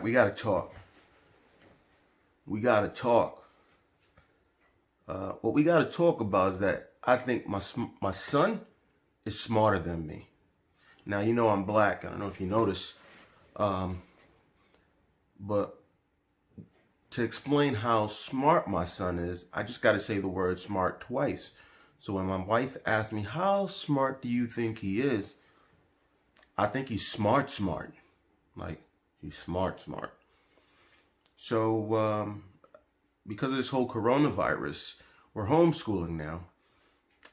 We gotta talk. We gotta talk. What we gotta talk about is that I think my son is smarter than me. Now you know I'm black. I don't know if you notice, but to explain how smart my son is, I just gotta say the word smart twice. So when my wife asked me, "How smart do you think he is?" I think he's smart. Like he's smart. So because of this whole coronavirus, we're homeschooling now.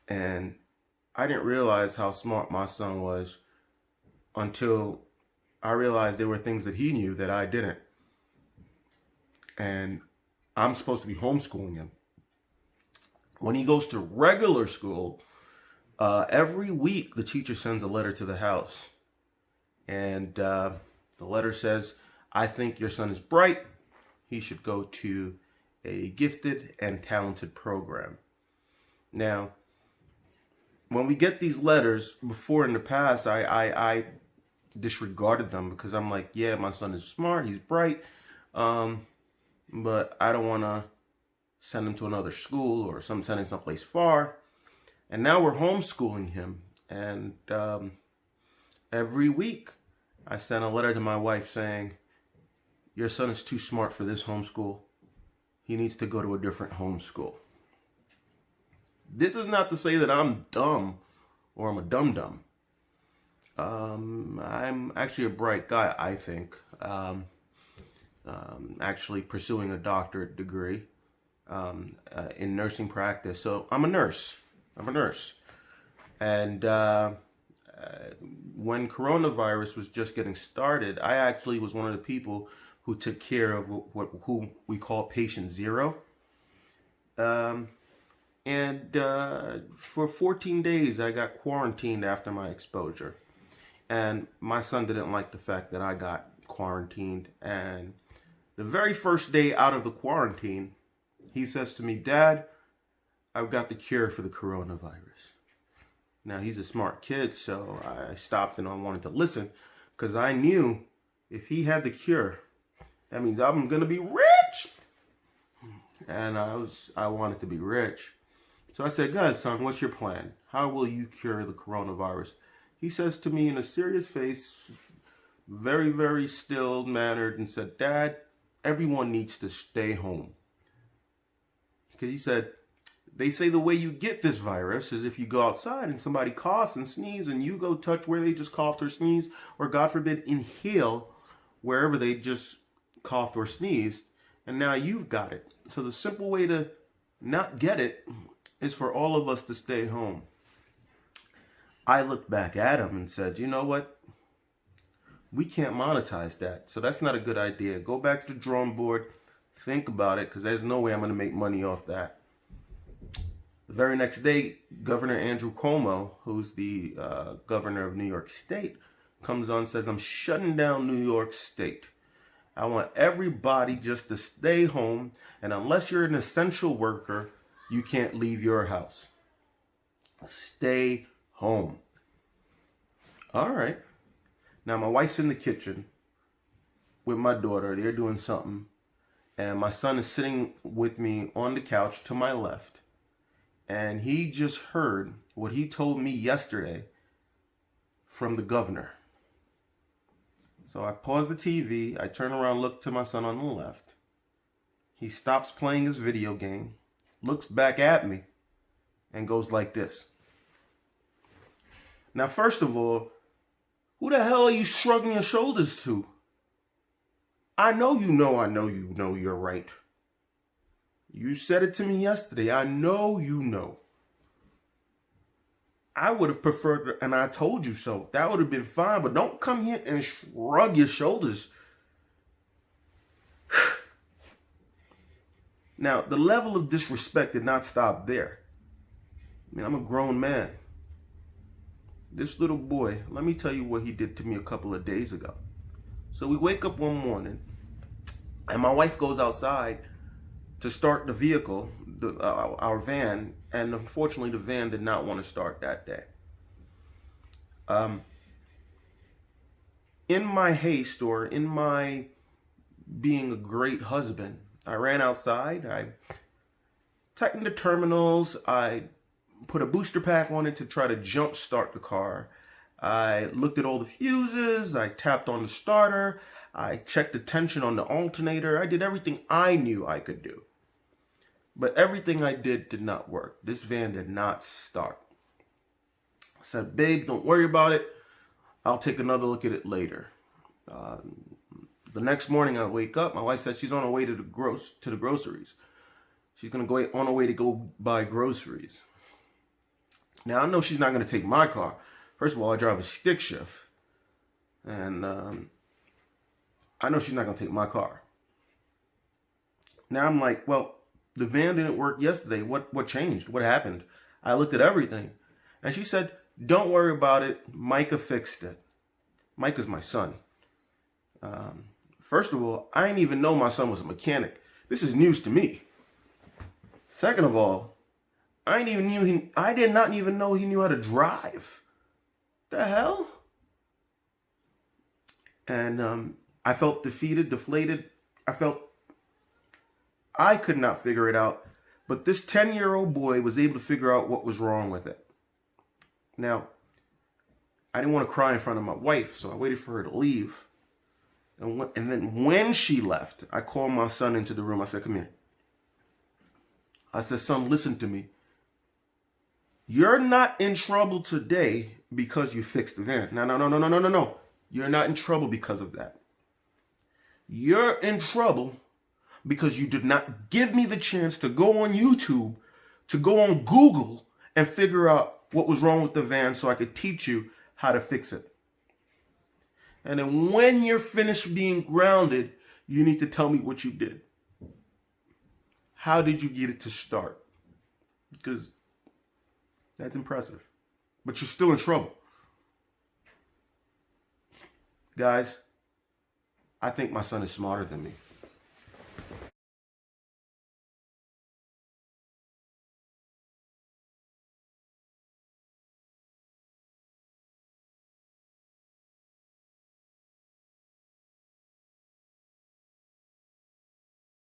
And I didn't realize how smart my son was until I realized there were things that he knew that I didn't. And I'm supposed to be homeschooling him. When he goes to regular school, every week the teacher sends a letter to the house. And the letter says, "I think your son is bright. He should go to a gifted and talented program." Now, when we get these letters, before in the past, I disregarded them because I'm like, yeah, my son is smart, he's bright, but I don't want to send him to another school or send him someplace far. And now we're homeschooling him, and every week I send a letter to my wife saying, "Your son is too smart for this homeschool. He needs to go to a different homeschool." This is not to say that I'm dumb or I'm a dum-dum. I'm actually a bright guy, I think. Actually pursuing a doctorate degree in nursing practice. So I'm a nurse. And when coronavirus was just getting started, I actually was one of the people who took care of who we call patient zero. And for 14 days, I got quarantined after my exposure. And my son didn't like the fact that I got quarantined. And the very first day out of the quarantine, he says to me, "Dad, I've got the cure for the coronavirus." Now, he's a smart kid, so I stopped and I wanted to listen because I knew if he had the cure, that means I'm going to be rich. And I wanted to be rich. So I said, "Go ahead, son, what's your plan? How will you cure the coronavirus?" He says to me in a serious face, very, very still mannered, and said, "Dad, everyone needs to stay home." Because he said, they say the way you get this virus is if you go outside and somebody coughs and sneezes and you go touch where they just coughed or sneezed, or God forbid, inhale wherever they just coughed or sneezed, and now you've got it. So the simple way to not get it is for all of us to stay home. I looked back at him and said, "You know what? We can't monetize that. So that's not a good idea. Go back to the drawing board, think about it, because there's no way I'm going to make money off that." The very next day, Governor Andrew Cuomo, who's the governor of New York State, comes on and says, "I'm shutting down New York State. I want everybody just to stay home, and unless you're an essential worker, you can't leave your house. Stay home." All right. Now my wife's in the kitchen with my daughter. They're doing something. And my son is sitting with me on the couch to my left. And he just heard what he told me yesterday from the governor. So I pause the TV. I turn around, look to my son on the left. He stops playing his video game, looks back at me, and goes like this. Now, first of all, who the hell are you shrugging your shoulders to? I know you know you're right. You said it to me yesterday. I know you know. I would have preferred, and I told you so. That would have been fine, but don't come here and shrug your shoulders. Now, the level of disrespect did not stop there. I mean, I'm a grown man. This little boy, let me tell you what he did to me a couple of days ago. So we wake up one morning, and my wife goes outside to start the vehicle, our van, and unfortunately the van did not want to start that day. In my haste, or in my being a great husband. I ran outside, I tightened the terminals, I put a booster pack on it to try to jump start the car. I looked at all the fuses, I tapped on the starter, I checked the tension on the alternator. I did everything I knew I could do. But everything I did not work. This van did not start. I said, babe, don't worry about it. I'll take another look at it later. The next morning I wake up, my wife said she's on her way to the groceries. She's going to go on her way to go buy groceries. Now, I know she's not going to take my car. First of all, I drive a stick shift. And I know she's not going to take my car. Now I'm like, well, the van didn't work yesterday. What changed? What happened? I looked at everything. And she said, don't worry about it. Micah fixed it. Micah's my son. First of all, I didn't even know my son was a mechanic. This is news to me. Second of all, I did not even know he knew how to drive. The hell? And I felt defeated, deflated. I could not figure it out. But this 10-year-old boy was able to figure out what was wrong with it. Now, I didn't want to cry in front of my wife, so I waited for her to leave. And then when she left, I called my son into the room. I said, come here. I said, son, listen to me. You're not in trouble today because you fixed the van. No. You're not in trouble because of that. You're in trouble because you did not give me the chance to go on YouTube, to go on Google and figure out what was wrong with the van so I could teach you how to fix it. And then when you're finished being grounded, you need to tell me what you did. How did you get it to start? Because that's impressive. But you're still in trouble. Guys, I think my son is smarter than me.